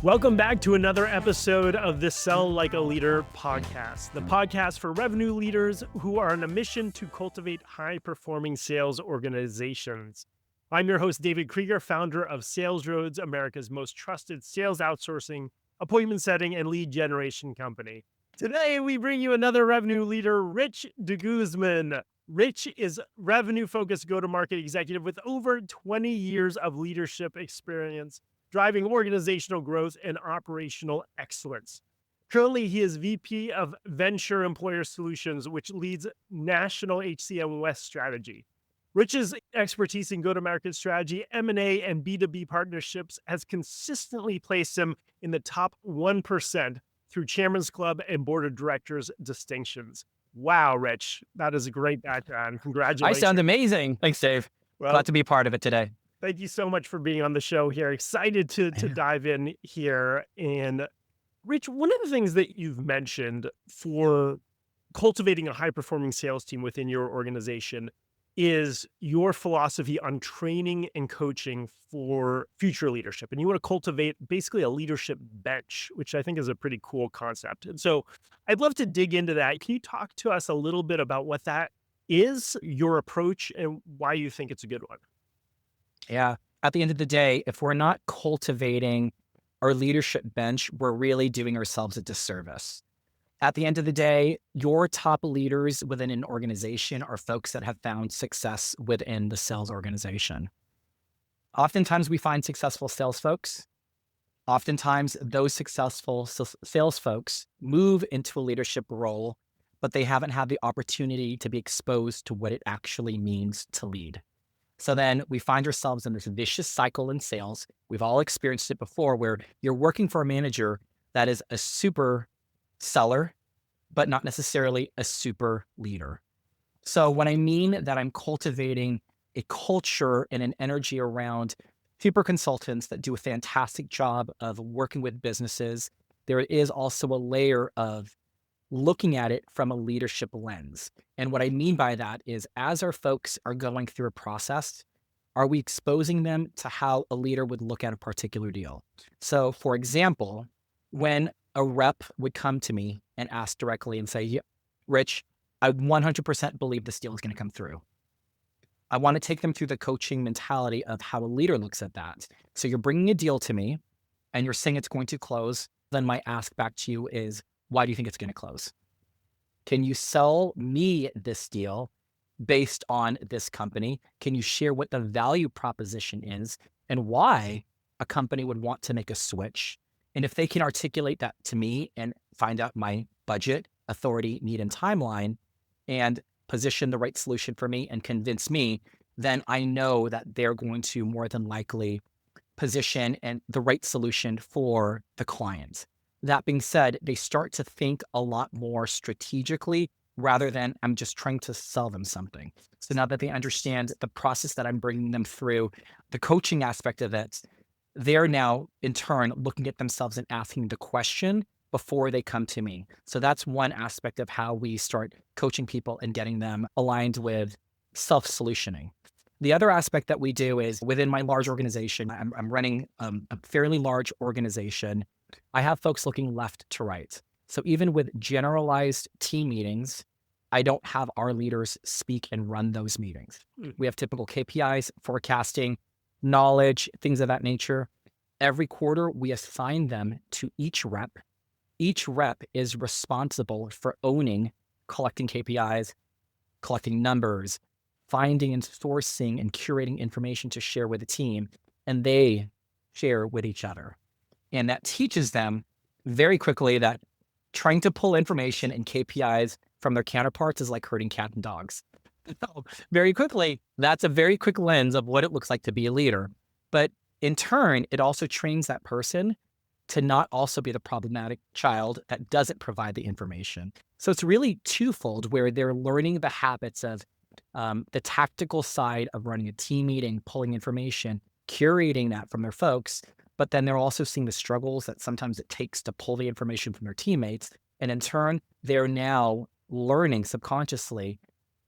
Welcome back to another episode of the Sell Like a Leader podcast, the podcast for revenue leaders who are on a mission to cultivate high-performing sales organizations. I'm your host, David Kreiger, founder of Sales Roads, America's most trusted sales outsourcing, appointment setting, and lead generation company. Today, we bring you another revenue leader, Rich DeGuzman. Rich is revenue-focused go-to-market executive with over 20 years of leadership experience, driving organizational growth and operational excellence. Currently, he is VP of Vensure Employer Solutions, which leads national HCM West strategy. Rich's expertise in go-to-market strategy, M&A, and B2B partnerships has consistently placed him in the top 1% through Chairman's Club and Board of Directors distinctions. Wow, Rich, that is a great background. Congratulations. I sound amazing. Thanks, Dave. Well, glad to be a part of it today. Thank you so much for being on the show here. Excited to dive in here. And Rich, one of the things that you've mentioned for cultivating a high-performing sales team within your organization is your philosophy on training and coaching for future leadership. And you want to cultivate basically a leadership bench, which I think is a pretty cool concept. And so I'd love to dig into that. Can you talk to us a little bit about what that is, your approach, and why you think it's a good one? Yeah. At the end of the day, if we're not cultivating our leadership bench, we're really doing ourselves a disservice. At the end of the day, your top leaders within an organization are folks that have found success within the sales organization. Oftentimes we find successful sales folks. Oftentimes those successful sales folks move into a leadership role, but they haven't had the opportunity to be exposed to what it actually means to lead. So then we find ourselves in this vicious cycle in sales. We've all experienced it before, where you're working for a manager that is a super seller, but not necessarily a super leader. So when I mean that I'm cultivating a culture and an energy around super consultants that do a fantastic job of working with businesses, there is also a layer of looking at it from a leadership lens. And what I mean by that is, as our folks are going through a process, are we exposing them to how a leader would look at a particular deal? So for example, when a rep would come to me and ask directly and say, yeah, Rich, I 100% believe this deal is going to come through. I want to take them through the coaching mentality of how a leader looks at that. So you're bringing a deal to me and you're saying it's going to close. Then my ask back to you is, why do you think it's going to close? Can you sell me this deal based on this company? Can you share what the value proposition is and why a company would want to make a switch? And if they can articulate that to me and find out my budget, authority, need, and timeline, and position the right solution for me and convince me, then I know that they're going to more than likely position and the right solution for the client. That being said, they start to think a lot more strategically rather than I'm just trying to sell them something. So now that they understand the process that I'm bringing them through, the coaching aspect of it, they're now in turn looking at themselves and asking the question before they come to me. So that's one aspect of how we start coaching people and getting them aligned with self-solutioning. The other aspect that we do is within my large organization, I'm running a fairly large organization. I have folks looking left to right. So even with generalized team meetings, I don't have our leaders speak and run those meetings. We have typical KPIs, forecasting, knowledge, things of that nature. Every quarter, we assign them to each rep. Each rep is responsible for owning, collecting KPIs, collecting numbers, finding and sourcing and curating information to share with the team, and they share with each other. And that teaches them very quickly that trying to pull information and KPIs from their counterparts is like herding cats and dogs. So very quickly, that's a very quick lens of what it looks like to be a leader. But in turn, it also trains that person to not also be the problematic child that doesn't provide the information. So it's really twofold, where they're learning the habits of the tactical side of running a team meeting, pulling information, curating that from their folks, but then they're also seeing the struggles that sometimes it takes to pull the information from their teammates. And in turn, they're now learning subconsciously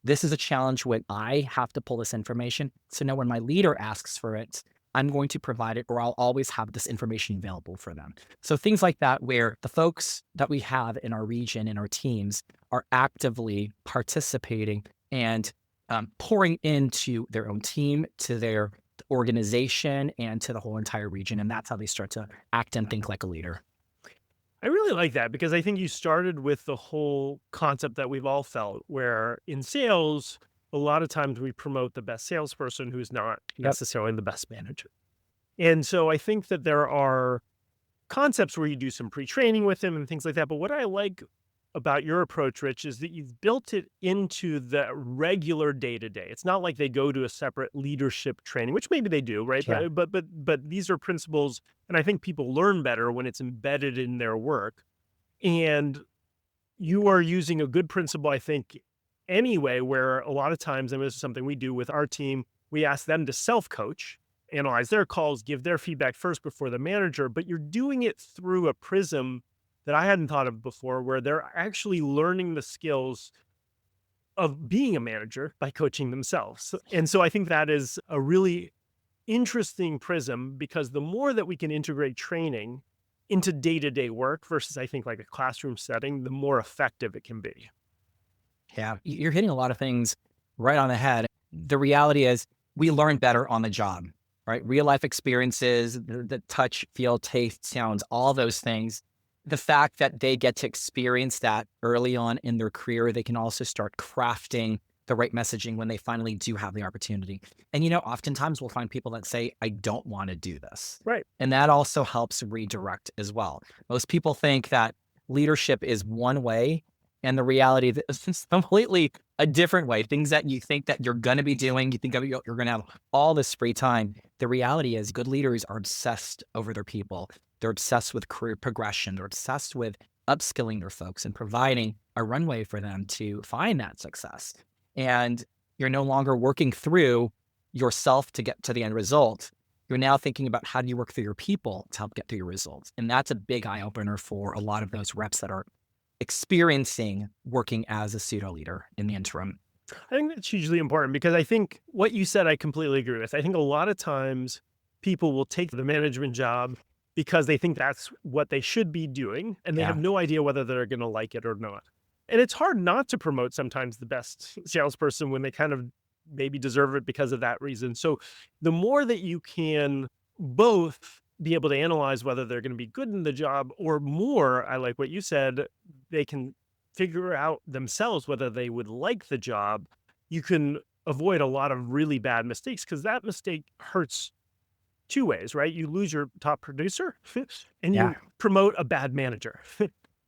This is a challenge when I have to pull this information. So now when my leader asks for it, I'm going to provide it, or I'll always have this information available for them. So things like that, where the folks that we have in our region, in our teams, are actively participating and pouring into their own team, to their organization, and to the whole entire region. And that's how they start to act and think like a leader. I really like that because I think you started with the whole concept that we've all felt, where in sales, a lot of times we promote the best salesperson who's not Yep. necessarily the best manager. And so I think that there are concepts where you do some pre-training with them and things like that. But what I like about your approach, Rich, is that you've built it into the regular day-to-day. It's not like they go to a separate leadership training, which maybe they do, right? Yeah. But these are principles, and I think people learn better when it's embedded in their work. And you are using a good principle, I think, anyway, where a lot of times, and this is something we do with our team, we ask them to self-coach, analyze their calls, give their feedback first before the manager, but you're doing it through a prism that I hadn't thought of before, where they're actually learning the skills of being a manager by coaching themselves. And so I think that is a really interesting prism, because the more that we can integrate training into day-to-day work versus, I think, like a classroom setting, the more effective it can be. Yeah. You're hitting a lot of things right on the head. The reality is we learn better on the job, right? Real life experiences, the touch, feel, taste, sounds, all those things. The fact that they get to experience that early on in their career, they can also start crafting the right messaging when they finally do have the opportunity. And, oftentimes we'll find people that say, I don't want to do this. Right. And that also helps redirect as well. Most people think that leadership is one way, and the reality is completely a different way. Things that you think that you're going to be doing, you think you're going to have all this free time. The reality is good leaders are obsessed over their people. They're obsessed with career progression. They're obsessed with upskilling their folks and providing a runway for them to find that success. And you're no longer working through yourself to get to the end result. You're now thinking about how do you work through your people to help get through your results. And that's a big eye opener for a lot of those reps that are experiencing working as a pseudo leader in the interim. I think that's hugely important, because I think what you said, I completely agree with. I think a lot of times people will take the management job because they think that's what they should be doing, and they Yeah. have no idea whether they're going to like it or not. And it's hard not to promote sometimes the best salesperson when they kind of maybe deserve it because of that reason. So the more that you can both be able to analyze whether they're going to be good in the job, or more, I like what you said, they can figure out themselves whether they would like the job, you can avoid a lot of really bad mistakes, because that mistake hurts two ways, right? You lose your top producer and Yeah. you promote a bad manager.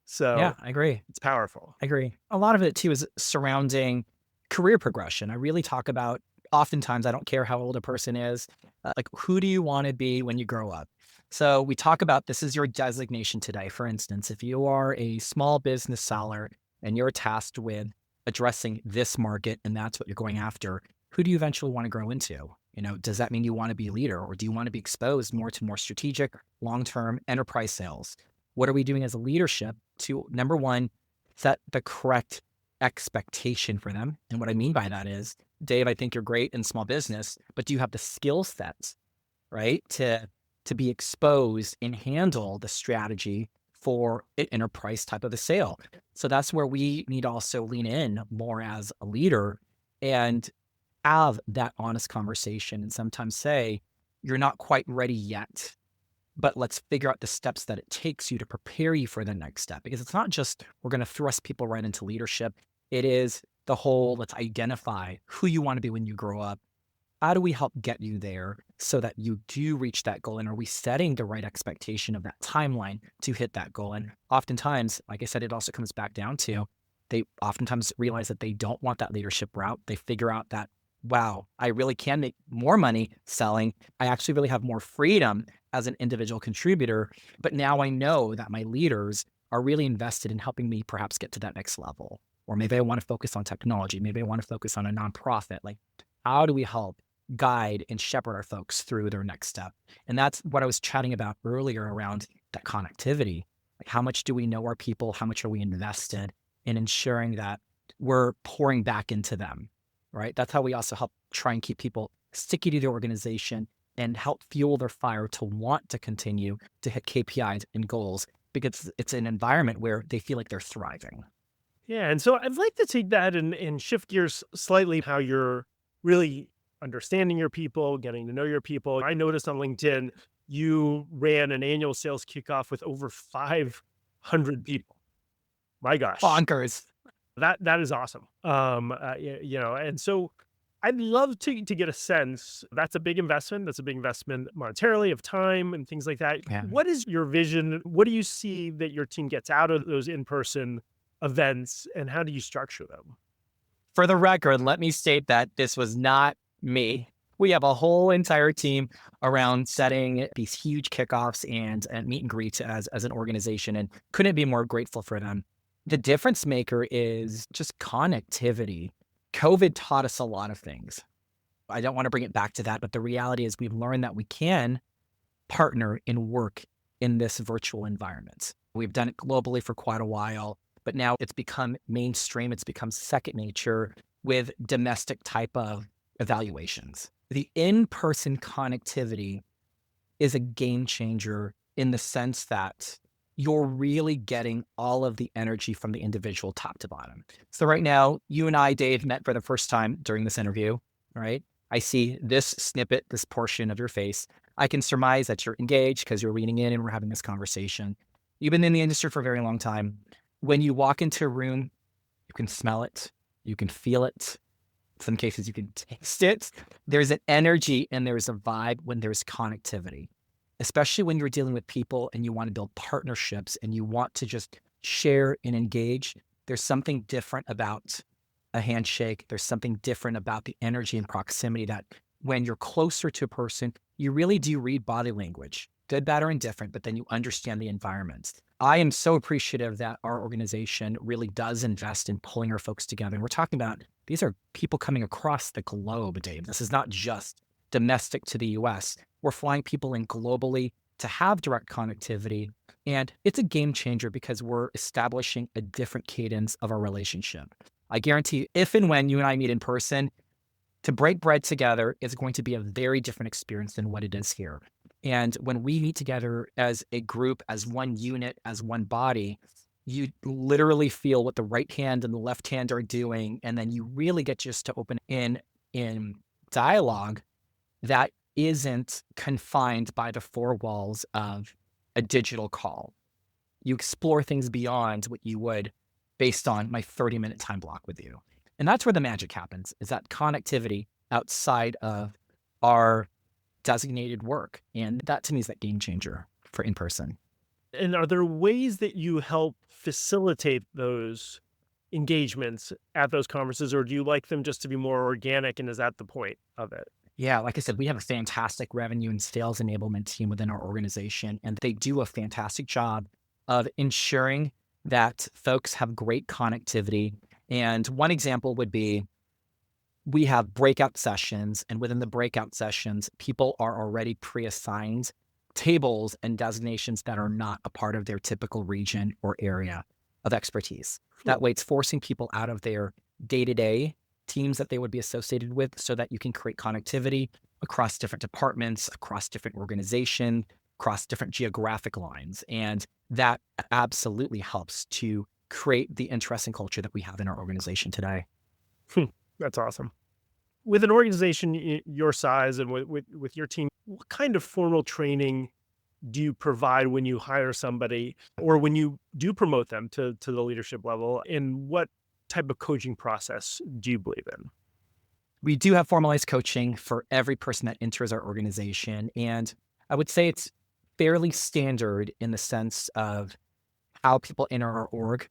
So Yeah, I agree. it's powerful. I agree. A lot of it too is surrounding career progression. I really talk about, oftentimes, I don't care how old a person is, like, who do you want to be when you grow up? So we talk about, this is your designation today. For instance, if you are a small business seller and you're tasked with addressing this market and that's what you're going after, who do you eventually want to grow into? Does that mean you want to be a leader, or do you want to be exposed more to more strategic, long-term enterprise sales? What are we doing as a leadership to, number one, set the correct expectation for them? And what I mean by that is, Dave, I think you're great in small business, but do you have the skill sets, right, to be exposed and handle the strategy for an enterprise type of a sale? So that's where we need to also lean in more as a leader and have that honest conversation, and sometimes say, you're not quite ready yet, but let's figure out the steps that it takes you to prepare you for the next step. Because it's not just we're going to thrust people right into leadership. It is the whole, let's identify who you want to be when you grow up. How do we help get you there so that you do reach that goal? And are we setting the right expectation of that timeline to hit that goal? And oftentimes, like I said, it also comes back down to, they oftentimes realize that they don't want that leadership route. They figure out that, wow, I really can make more money selling. I actually really have more freedom as an individual contributor. But now I know that my leaders are really invested in helping me perhaps get to that next level. Or maybe I want to focus on technology. Maybe I want to focus on a nonprofit. Like, how do we help guide and shepherd our folks through their next step? And that's what I was chatting about earlier around that connectivity. Like, how much do we know our people? How much are we invested in ensuring that we're pouring back into them? right? That's how we also help try and keep people sticky to the organization and help fuel their fire to want to continue to hit KPIs and goals because it's an environment where they feel like they're thriving. Yeah. And so I'd like to take that and shift gears slightly, how you're really understanding your people, getting to know your people. I noticed on LinkedIn, you ran an annual sales kickoff with over 500 people. My gosh, Bonkers. that is awesome. And so I'd love to get a sense. That's a big investment. That's a big investment monetarily, of time and things like that. Yeah. What is your vision? What do you see that your team gets out of those in-person events, and how do you structure them? For the record, let me state that this was not me. We have a whole entire team around setting these huge kickoffs and meet and greets as an organization, and couldn't be more grateful for them. The difference maker is just connectivity. COVID taught us a lot of things. I don't want to bring it back to that, but the reality is we've learned that we can partner and work in this virtual environment. We've done it globally for quite a while, but now it's become mainstream. It's become second nature with domestic type of evaluations. The in-person connectivity is a game changer in the sense that you're really getting all of the energy from the individual top to bottom. So right now, you and I, Dave, met for the first time during this interview, right? I see this snippet, this portion of your face. I can surmise that you're engaged because you're leaning in and we're having this conversation. You've been in the industry for a very long time. When you walk into a room, you can smell it, you can feel it. In some cases, you can taste it. There's an energy and there's a vibe when there's connectivity, especially when you're dealing with people and you want to build partnerships and you want to just share and engage. There's something different about a handshake. There's something different about the energy and proximity that when you're closer to a person, you really do read body language, good, bad, or indifferent, but then you understand the environment. I am so appreciative that our organization really does invest in pulling our folks together. And we're talking about, these are people coming across the globe, Dave. This is not just domestic to the US. We're flying people in globally to have direct connectivity. And it's a game changer because we're establishing a different cadence of our relationship. I guarantee you, if and when you and I meet in person, to break bread together is going to be a very different experience than what it is here. And when we meet together as a group, as one unit, as one body, you literally feel what the right hand and the left hand are doing. And then you really get just to open in dialogue that isn't confined by the four walls of a digital call. You explore things beyond what you would based on my 30-minute time block with you. And that's where the magic happens, is that connectivity outside of our designated work. And that to me is that game changer for in-person. And are there ways that you help facilitate those engagements at those conferences, or do you like them just to be more organic, and is that the point of it? Yeah, like I said, we have a fantastic revenue and sales enablement team within our organization, and they do a fantastic job of ensuring that folks have great connectivity. And one example would be we have breakout sessions, and within the breakout sessions, people are already pre-assigned tables and designations that are not a part of their typical region or area of expertise. That way it's forcing people out of their day-to-day teams that they would be associated with so that you can create connectivity across different departments, across different organizations, across different geographic lines. And that absolutely helps to create the interesting culture that we have in our organization today. That's awesome. With an organization your size and with your team, what kind of formal training do you provide when you hire somebody or when you do promote them to the leadership level? And what type of coaching process do you believe in? We do have formalized coaching for every person that enters our organization. And I would say it's fairly standard in the sense of how people enter our org.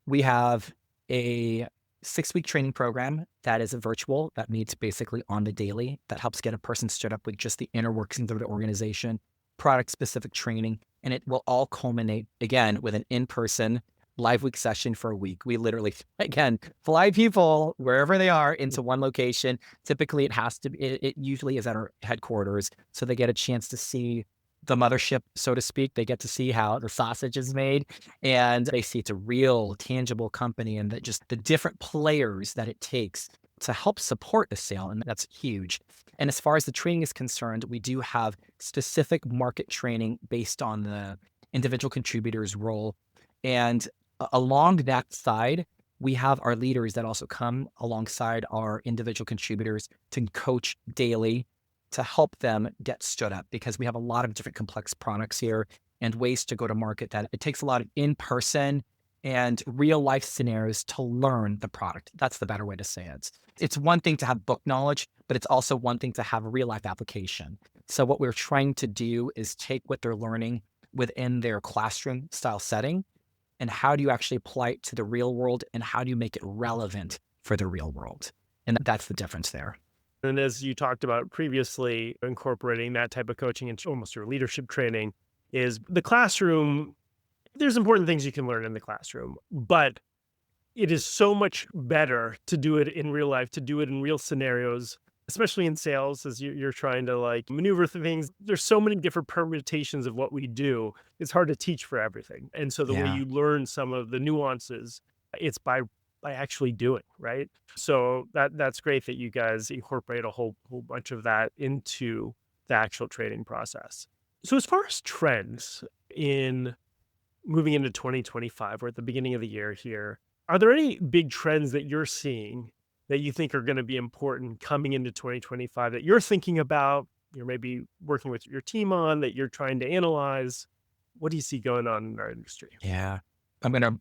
We have a 6-week training program that is a virtual, that meets basically on the daily, that helps get a person stood up with just the inner workings of the organization, product-specific training, and it will all culminate, again, with an in-person live week session for a week. We literally, again, fly people wherever they are into one location. Typically, it usually is at our headquarters, so they get a chance to see the mothership, so to speak. They get to see how the sausage is made, and they see it's a real tangible company and that just the different players that it takes to help support the sale. And that's huge. And as far as the training is concerned, we do have specific market training based on the individual contributor's role. And along that side, we have our leaders that also come alongside our individual contributors to coach daily to help them get stood up, because we have a lot of different complex products here and ways to go to market that it takes a lot of in-person and real life scenarios to learn the product. That's the better way to say it. It's one thing to have book knowledge, but it's also one thing to have a real life application. So what we're trying to do is take what they're learning within their classroom style setting, and how do you actually apply it to the real world, and how do you make it relevant for the real world? And that's the difference there. And as you talked about previously, incorporating that type of coaching into almost your leadership training is the classroom. There's important things you can learn in the classroom, but it is so much better to do it in real life, to do it in real scenarios, especially in sales, as you're trying to like maneuver through things. There's so many different permutations of what we do. It's hard to teach for everything. And so the way you learn some of the nuances, it's by actually doing, right? So that's great that you guys incorporate a whole bunch of that into the actual training process. So as far as trends in moving into 2025, we're at the beginning of the year here. Are there any big trends that you're seeing that you think are going to be important coming into 2025 that you're thinking about, you're maybe working with your team on, that you're trying to analyze? What do you see going on in our industry? Yeah. I'm going to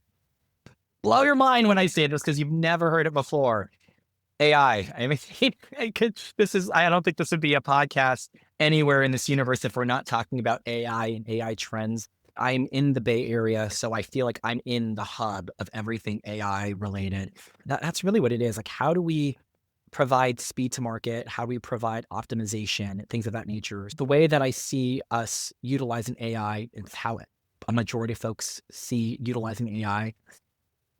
blow your mind when I say this because you've never heard it before. AI. I mean, I don't think this would be a podcast anywhere in this universe if we're not talking about AI and AI trends. I'm in the Bay Area, so I feel like I'm in the hub of everything AI related. That's really what it is. Like, how do we provide speed to market? How do we provide optimization, things of that nature? The way that I see us utilizing AI is how a majority of folks see utilizing AI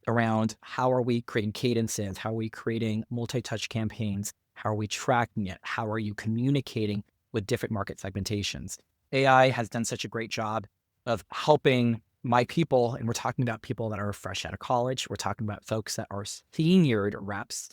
around how are we creating cadences? How are we creating multi-touch campaigns? How are we tracking it? How are you communicating with different market segmentations? AI has done such a great job of helping my people, and we're talking about people that are fresh out of college. We're talking about folks that are seniored reps.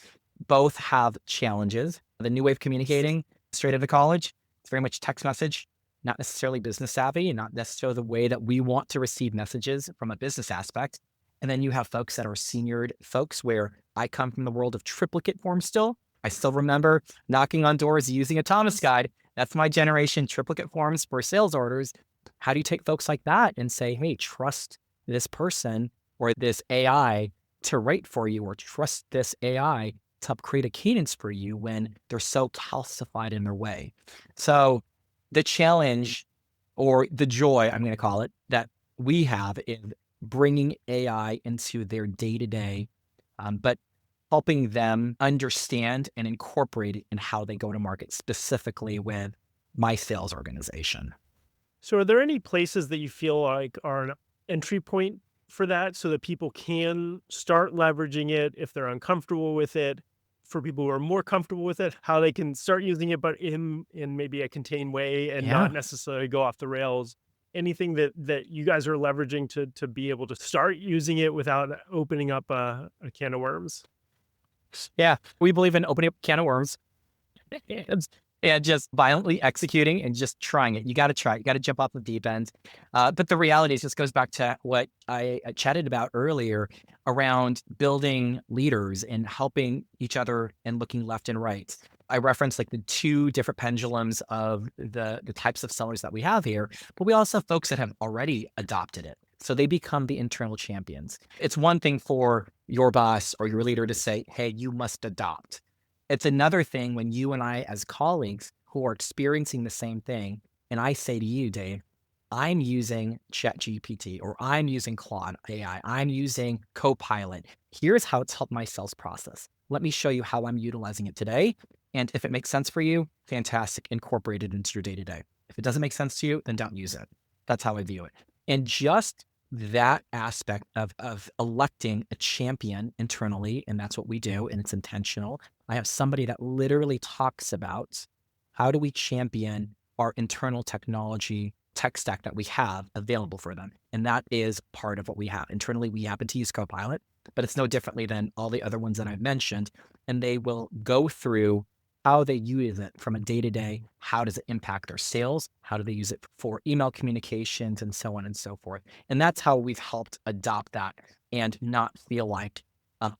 Both have challenges. The new way of communicating straight out of college, it's very much text message, not necessarily business savvy, and not necessarily the way that we want to receive messages from a business aspect. And then you have folks that are seniored folks, where I come from the world of triplicate forms still. I still remember knocking on doors using a Thomas guide. That's my generation, triplicate forms for sales orders. How do you take folks like that and say, hey, trust this person or this AI to write for you, or trust this AI to help create a cadence for you when they're so calcified in their way? So the challenge, or the joy, I'm going to call it, that we have in bringing AI into their day-to-day, but helping them understand and incorporate it in how they go to market, specifically with my sales organization. So are there any places that you feel like are an entry point for that, so that people can start leveraging it if they're uncomfortable with it? For people who are more comfortable with it, how they can start using it, but in maybe a contained way and not necessarily go off the rails? Anything that you guys are leveraging to be able to start using it without opening up a can of worms? Yeah, we believe in opening up a can of worms and just violently executing and just trying it. You got to try it. You got to jump off the deep end. But the reality is, this goes back to what I chatted about earlier around building leaders and helping each other and looking left and right. I referenced like the two different pendulums of the types of sellers that we have here, but we also have folks that have already adopted it. So they become the internal champions. It's one thing for your boss or your leader to say, hey, you must adopt. It's another thing when you and I, as colleagues who are experiencing the same thing, and I say to you, Dave, I'm using ChatGPT, or I'm using Claude AI, I'm using Copilot. Here's how it's helped my sales process. Let me show you how I'm utilizing it today. And if it makes sense for you, fantastic, incorporate it into your day-to-day. If it doesn't make sense to you, then don't use it. That's how I view it. And just that aspect of electing a champion internally, and that's what we do, and it's intentional. I have somebody that literally talks about how do we champion our internal technology tech stack that we have available for them. And that is part of what we have. Internally, we happen to use Copilot, but it's no differently than all the other ones that I've mentioned. and they will go through how they use it from a day-to-day. How does it impact their sales? How do they use it for email communications and so on and so forth? And that's how we've helped adopt that and not feel like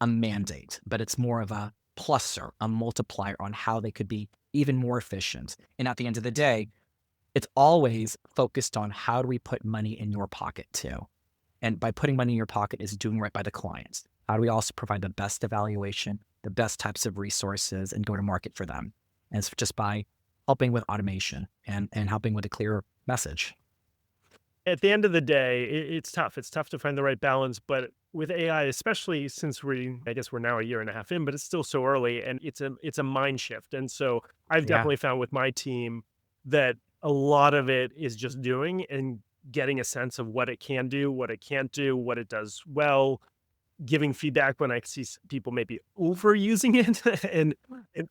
a mandate, but it's more of a pluser, a multiplier on how they could be even more efficient. And at the end of the day, it's always focused on how do we put money in your pocket too? And by putting money in your pocket is doing right by the clients. How do we also provide the best evaluation, the best types of resources and go to market for them? And it's just by helping with automation and helping with a clear message. At the end of the day, it's tough. It's tough to find the right balance, but with AI, especially since I guess we're now a year and a half in, but it's still so early and it's a mind shift. And so I've Yeah. definitely found with my team that a lot of it is just doing and getting a sense of what it can do, what it can't do, what it does well, giving feedback when I see people maybe overusing it and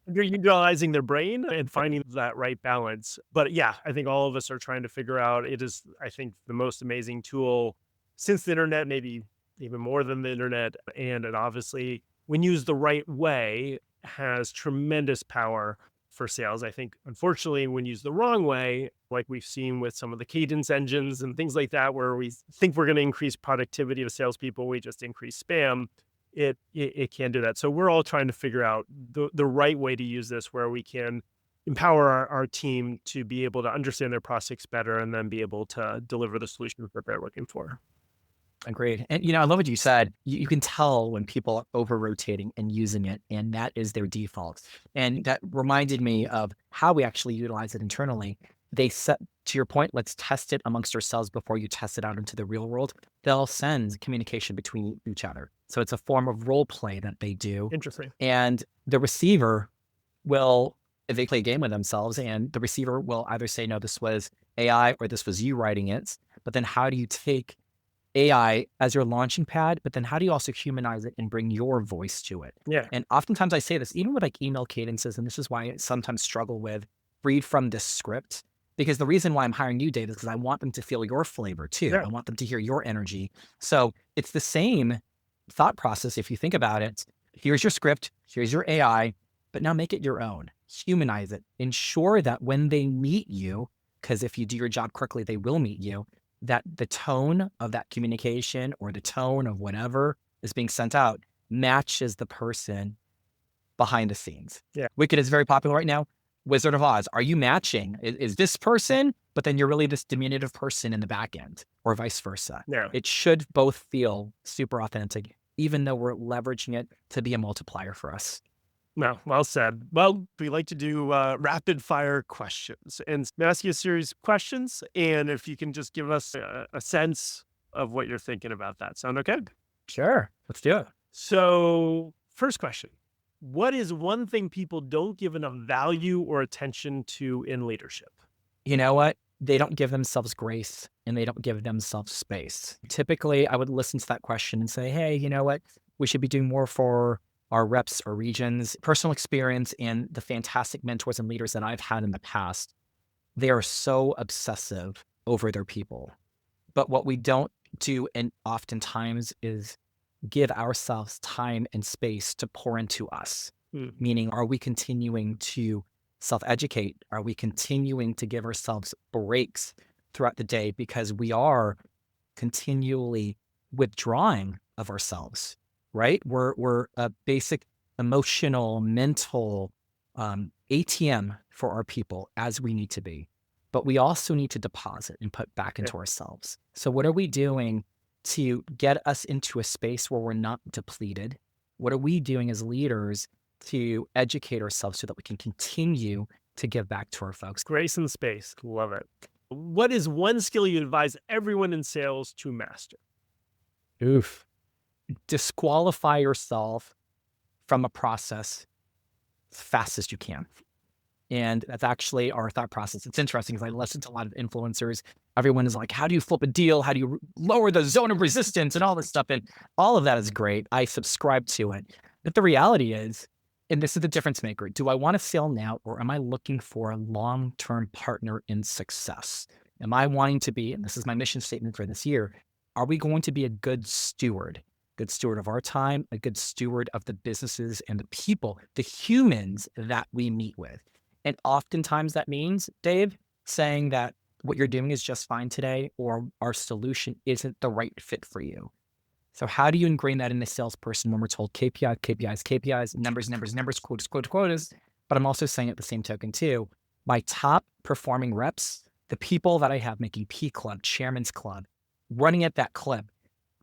underutilizing their brain and finding that right balance. But yeah, I think all of us are trying to figure out. It is, I think, the most amazing tool since the internet, maybe even more than the internet. And it obviously, when used the right way, has tremendous power for sales. I think, unfortunately, when used the wrong way, like we've seen with some of the cadence engines and things like that, where we think we're going to increase productivity of salespeople, we just increase spam. It can do that. So we're all trying to figure out the right way to use this, where we can empower our team to be able to understand their prospects better and then be able to deliver the solutions that they're looking for. Agreed. And, I love what you said. You can tell when people are over rotating and using it, and that is their default. And that reminded me of how we actually utilize it internally. They set, to your point, let's test it amongst ourselves before you test it out into the real world. They'll send communication between each other. So it's a form of role play that they do. Interesting. And the receiver will, if they play a game with themselves, and the receiver will either say, no, this was AI or this was you writing it. But then how do you take AI as your launching pad, but then how do you also humanize it and bring your voice to it? Yeah. And oftentimes I say this, even with like email cadences, and this is why I sometimes struggle with read from this script, because the reason why I'm hiring you, Dave, is because I want them to feel your flavor too. Yeah. I want them to hear your energy. So it's the same thought process. If you think about it, here's your script, here's your AI, but now make it your own, humanize it, ensure that when they meet you, because if you do your job correctly, they will meet you, that the tone of that communication or the tone of whatever is being sent out matches the person behind the scenes. Yeah. Wicked is very popular right now. Wizard of Oz, are you matching? Is this person, but then you're really this diminutive person in the back end, or vice versa? Yeah. It should both feel super authentic, even though we're leveraging it to be a multiplier for us. No, well said. Well, we like to do rapid fire questions and ask you a series of questions. And if you can just give us a sense of what you're thinking about that. Sound okay? Sure. Let's do it. So, first question. What is one thing people don't give enough value or attention to in leadership? You know what? They don't give themselves grace and they don't give themselves space. Typically, I would listen to that question and say, hey, you know what? We should be doing more for our reps or regions. Personal experience and the fantastic mentors and leaders that I've had in the past, they are so obsessive over their people. But what we don't do, and oftentimes, is give ourselves time and space to pour into us. Meaning, are we continuing to self-educate? Are we continuing to give ourselves breaks throughout the day because we are continually withdrawing of ourselves? Right? We're a basic emotional, mental ATM for our people as we need to be. But we also need to deposit and put back into ourselves. So what are we doing to get us into a space where we're not depleted? What are we doing as leaders to educate ourselves so that we can continue to give back to our folks? Grace and space. Love it. What is one skill you advise everyone in sales to master? Oof. Disqualify yourself from a process as fast as you can. And that's actually our thought process. It's interesting because I listen to a lot of influencers. Everyone is like, how do you flip a deal? How do you lower the zone of resistance and all this stuff? And all of that is great. I subscribe to it. But the reality is, and this is the difference maker, do I want to sell now or am I looking for a long-term partner in success? Am I wanting to be, and this is my mission statement for this year, are we going to be a good steward good steward of our time, a good steward of the businesses and the people, the humans that we meet with. And oftentimes that means, Dave, saying that what you're doing is just fine today, or our solution isn't the right fit for you. So how do you ingrain that in a salesperson when we're told KPIs, numbers, quotas? But I'm also saying at the same token too, my top performing reps, the people that I have making P Club, Chairman's Club, running at that clip,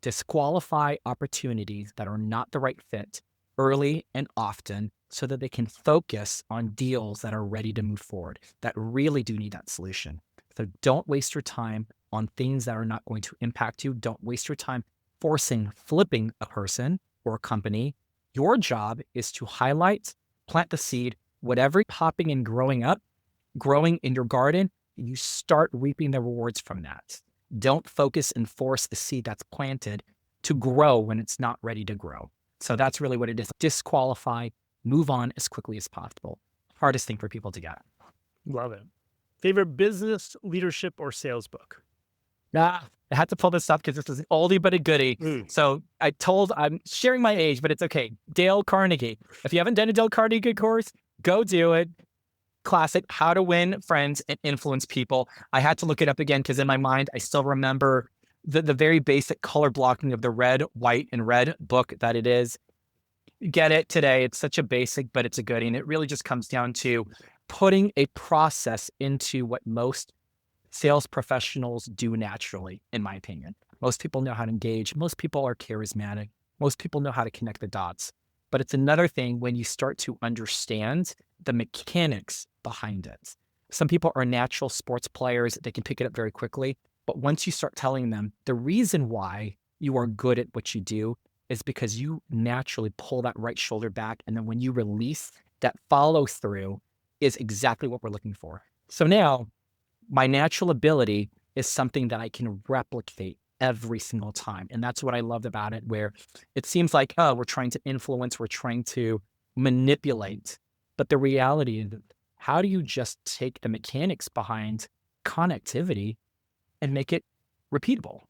disqualify opportunities that are not the right fit early and often so that they can focus on deals that are ready to move forward, that really do need that solution. So don't waste your time on things that are not going to impact you. Don't waste your time flipping a person or a company. Your job is to highlight, plant the seed, whatever popping and growing in your garden, you start reaping the rewards from that. Don't focus and force the seed that's planted to grow when it's not ready to grow. So that's really what it is. Disqualify, move on as quickly as possible. Hardest thing for people to get. Love it. Favorite business, leadership, or sales book? I had to pull this up because this is an oldie but a goodie. So I'm sharing my age, but it's okay. Dale Carnegie. If you haven't done a Dale Carnegie course, go do it. Classic, How to Win Friends and Influence People. I had to look it up again because in my mind, I still remember the very basic color blocking of the red, white, and red book that it is. Get it today. It's such a basic, but it's a goodie. And it really just comes down to putting a process into what most sales professionals do naturally, in my opinion. Most people know how to engage. Most people are charismatic. Most people know how to connect the dots. But it's another thing when you start to understand the mechanics behind it. Some people are natural sports players. They can pick it up very quickly. But once you start telling them the reason why you are good at what you do is because you naturally pull that right shoulder back. And then when you release, that follow through is exactly what we're looking for. So now my natural ability is something that I can replicate every single time. And that's what I loved about it, where it seems like, oh, we're trying to influence, we're trying to manipulate. But the reality is, how do you just take the mechanics behind connectivity and make it repeatable?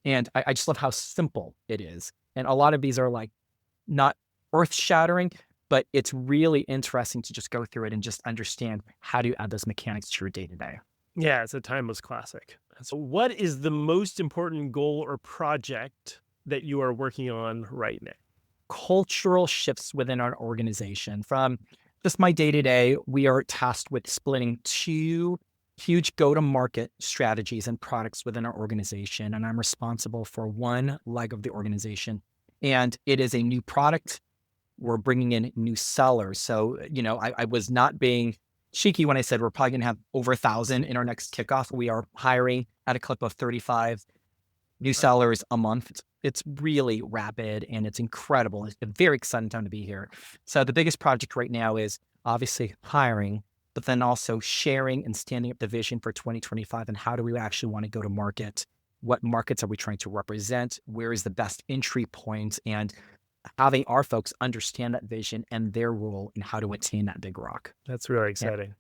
And I just love how simple it is. And a lot of these are like not earth shattering, but it's really interesting to just go through it and just understand how do you add those mechanics to your day to day. Yeah, it's a timeless classic. So what is the most important goal or project that you are working on right now? Cultural shifts within our organization. From just my day-to-day, we are tasked with splitting 2 huge go-to-market strategies and products within our organization. And I'm responsible for one leg of the organization. And it is a new product. We're bringing in new sellers. So, I was not being cheeky when I said we're probably going to have over 1,000 in our next kickoff. We are hiring at a clip of 35 new sellers a month. It's really rapid and it's incredible. It's a very exciting time to be here. So the biggest project right now is obviously hiring, but then also sharing and standing up the vision for 2025 and how do we actually want to go to market? What markets are we trying to represent? Where is the best entry point? And having our folks understand that vision and their role in how to attain that big rock. That's really exciting.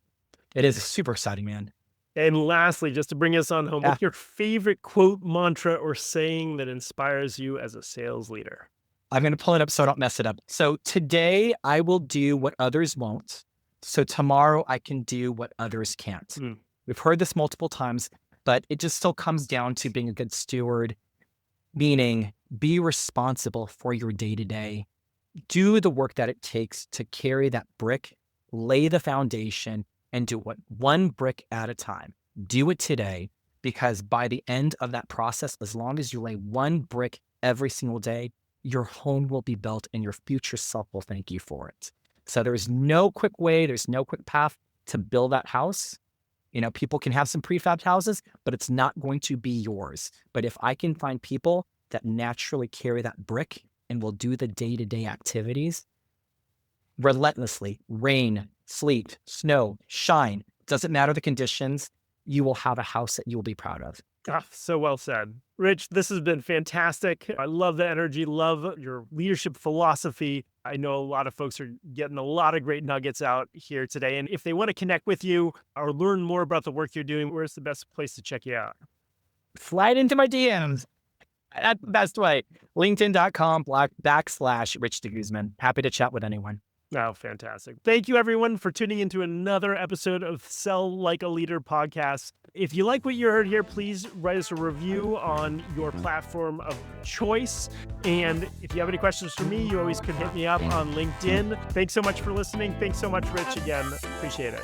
Yeah. It is super exciting, man. And lastly, just to bring us on home, what's your favorite quote, mantra, or saying that inspires you as a sales leader? I'm going to pull it up so I don't mess it up. So today I will do what others won't. So tomorrow I can do what others can't. We've heard this multiple times, but it just still comes down to being a good steward, meaning be responsible for your day-to-day. Do the work that it takes to carry that brick, lay the foundation, and do it one brick at a time. Do it today, because by the end of that process, as long as you lay one brick every single day, your home will be built and your future self will thank you for it. So there's no quick way, there's no quick path to build that house. People can have some prefab houses, but it's not going to be yours. But if I can find people that naturally carry that brick and will do the day-to-day activities relentlessly, rain, sleet, snow, shine, doesn't matter the conditions, you will have a house that you will be proud of. So well said. Rich, this has been fantastic. I love the energy, love your leadership philosophy. I know a lot of folks are getting a lot of great nuggets out here today. And if they want to connect with you or learn more about the work you're doing, where's the best place to check you out? Slide into my DMs. That's the best way. LinkedIn.com/Rich DeGuzman. Happy to chat with anyone. Oh, fantastic. Thank you, everyone, for tuning into another episode of Sell Like a Leader podcast. If you like what you heard here, please write us a review on your platform of choice. And if you have any questions for me, you always can hit me up on LinkedIn. Thanks so much for listening. Thanks so much, Rich, again. Appreciate it.